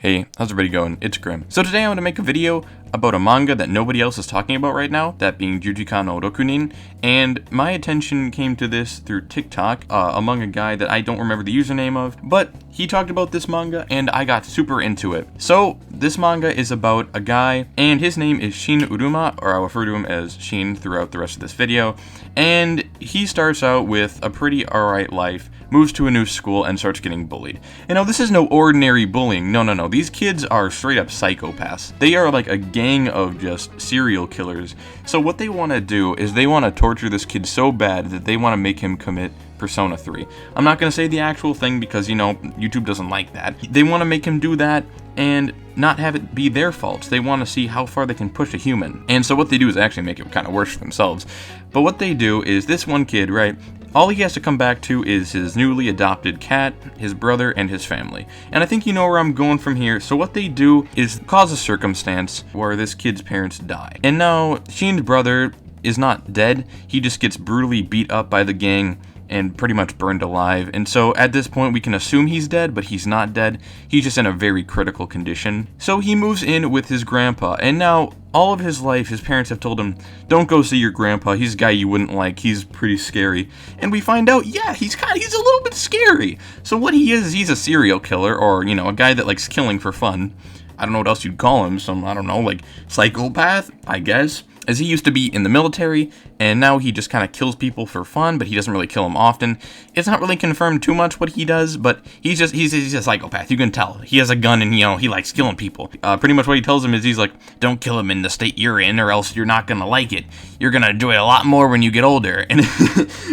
Hey, how's everybody going? It's Grim. So today I want to make a video about a manga that nobody else is talking about right now, that being Jujika no Rokunin, and my attention came to this through TikTok among a guy that I don't remember the username of, but he talked about this manga and I got super into it. So this manga is about a guy, and his name is Shin Uruma, or I'll refer to him as Shin throughout the rest of this video, and he starts out with a pretty alright life, moves to a new school, and starts getting bullied. You know, this is no ordinary bullying. No. These kids are straight up psychopaths. They are like a gang of just serial killers. So what they want to do is they want to torture this kid so bad that they want to make him commit Persona 3. I'm not going to say the actual thing because, you know, YouTube doesn't like that. They want to make him do that and not have it be their fault. They want to see how far they can push a human. And so what they do is actually make it kind of worse for themselves. But what they do is this one kid, right, all he has to come back to is his newly adopted cat, his brother, and his family. And I think you know where I'm going from here. So what they do is cause a circumstance where this kid's parents die. And now Shin's brother is not dead. He just gets brutally beat up by the gang and pretty much burned alive. And so at this point we can assume he's dead, but he's not dead. He's just in a very critical condition. So he moves in with his grandpa, and now all of his life his parents have told him, don't go see your grandpa, he's a guy you wouldn't like, he's pretty scary. And we find out, yeah, he's a little bit scary. So what he is, he's a serial killer, or, you know, a guy that likes killing for fun. I don't know what else you'd call him, some, I don't know, like psychopath, I guess. As he used to be in the military, and now he just kind of kills people for fun, but he doesn't really kill them often. It's not really confirmed too much what he does, but he's a psychopath. You can tell. He has a gun and, you know, he likes killing people. Pretty much what he tells him is he's like, don't kill him in the state you're in or else you're not gonna like it. You're gonna enjoy it a lot more when you get older. And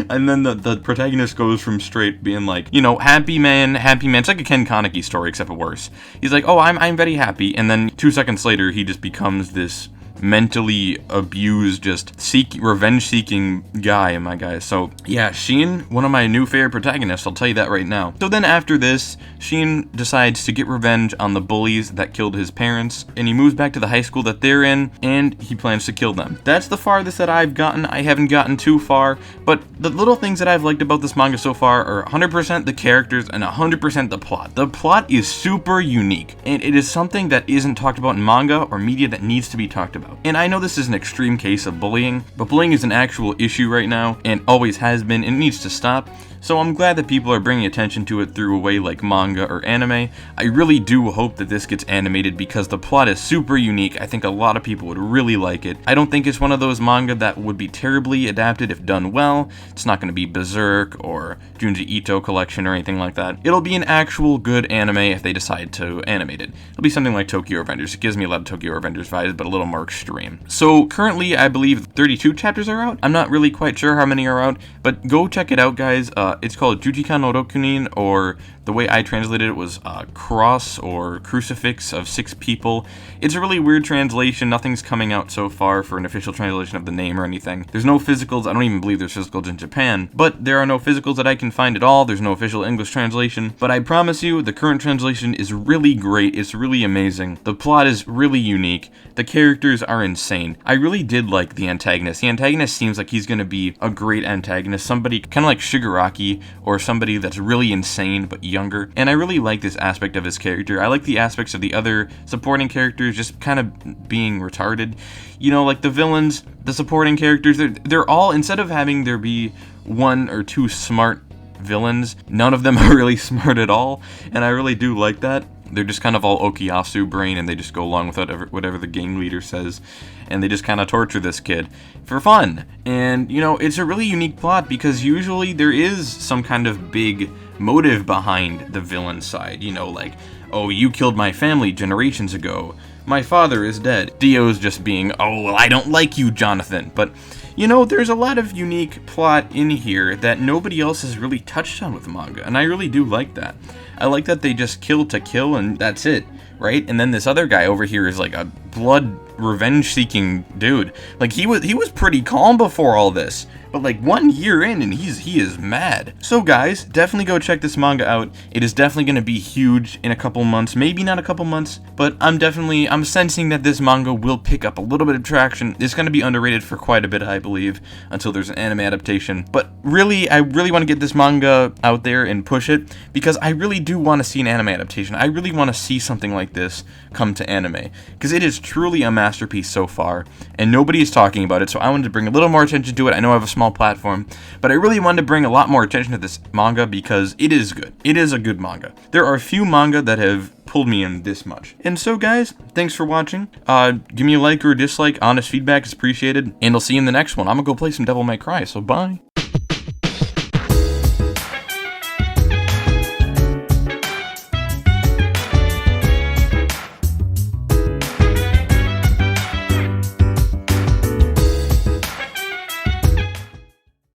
and then the protagonist goes from straight being like, you know, happy man. It's like a Ken Kaneki story, except for worse. He's like, oh, I'm very happy. And then 2 seconds later, he just becomes this mentally abused, just revenge-seeking guy, my guy. So yeah, Shin, one of my new favorite protagonists, I'll tell you that right now. So then after this, Shin decides to get revenge on the bullies that killed his parents, and he moves back to the high school that they're in, and he plans to kill them. That's the farthest that I've gotten. I haven't gotten too far, but the little things that I've liked about this manga so far are 100% the characters and 100% the plot. The plot is super unique, and it is something that isn't talked about in manga or media that needs to be talked about. And I know this is an extreme case of bullying, but bullying is an actual issue right now, and always has been, and it needs to stop. So I'm glad that people are bringing attention to it through a way like manga or anime. I really do hope that this gets animated because the plot is super unique. I think a lot of people would really like it. I don't think it's one of those manga that would be terribly adapted if done well. It's not going to be Berserk or Junji Ito collection or anything like that. It'll be an actual good anime if they decide to animate it. It'll be something like Tokyo Revengers. It gives me a lot of Tokyo Revengers vibes, but a little more extreme. So currently, I believe 32 chapters are out. I'm not really quite sure how many are out, but go check it out, guys. It's called Jujika no Rokunin, or the way I translated it was cross or crucifix of 6 people. It's a really weird translation. Nothing's coming out so far for an official translation of the name or anything. There's no physicals. I don't even believe there's physicals in Japan, but there are no physicals that I can find at all. There's no official English translation, but I promise you the current translation is really great. It's really amazing. The plot is really unique. The characters are insane. I really did like the antagonist. The antagonist seems like he's going to be a great antagonist, somebody kind of like Shigaraki, or somebody that's really insane but younger. And I really like this aspect of his character. I like the aspects of the other supporting characters just kind of being retarded. You know, like the villains, the supporting characters, they're all, instead of having there be 1 or 2 smart villains, none of them are really smart at all. And I really do like that. They're just kind of all Okuyasu brain, and they just go along with whatever the gang leader says, and they just kind of torture this kid for fun. And, you know, it's a really unique plot because usually there is some kind of big motive behind the villain side. You know, like, oh, you killed my family generations ago. My father is dead. Dio's just being, oh, well, I don't like you, Jonathan. But, you know, there's a lot of unique plot in here that nobody else has really touched on with manga, and I really do like that. I like that they just kill to kill and that's it, right? And then this other guy over here is like a blood revenge-seeking dude. Like, he was pretty calm before all this. but like 1 year in and he is mad. So guys, definitely go check this manga out. It is definitely going to be huge in a couple months, maybe not a couple months, but I'm sensing that this manga will pick up a little bit of traction. It's going to be underrated for quite a bit, I believe, until there's an anime adaptation. But really, I really want to get this manga out there and push it, because I really do want to see an anime adaptation. I really want to see something like this come to anime, because it is truly a masterpiece so far, and nobody is talking about it, so I wanted to bring a little more attention to it. I know I have a small platform, but I really wanted to bring a lot more attention to this manga because it is good. It is a good manga. There are a few manga that have pulled me in this much. And so guys, thanks for watching. Give me a like or a dislike. Honest feedback is appreciated, and I'll see you in the next one. I'm gonna go play some Devil May Cry, so bye.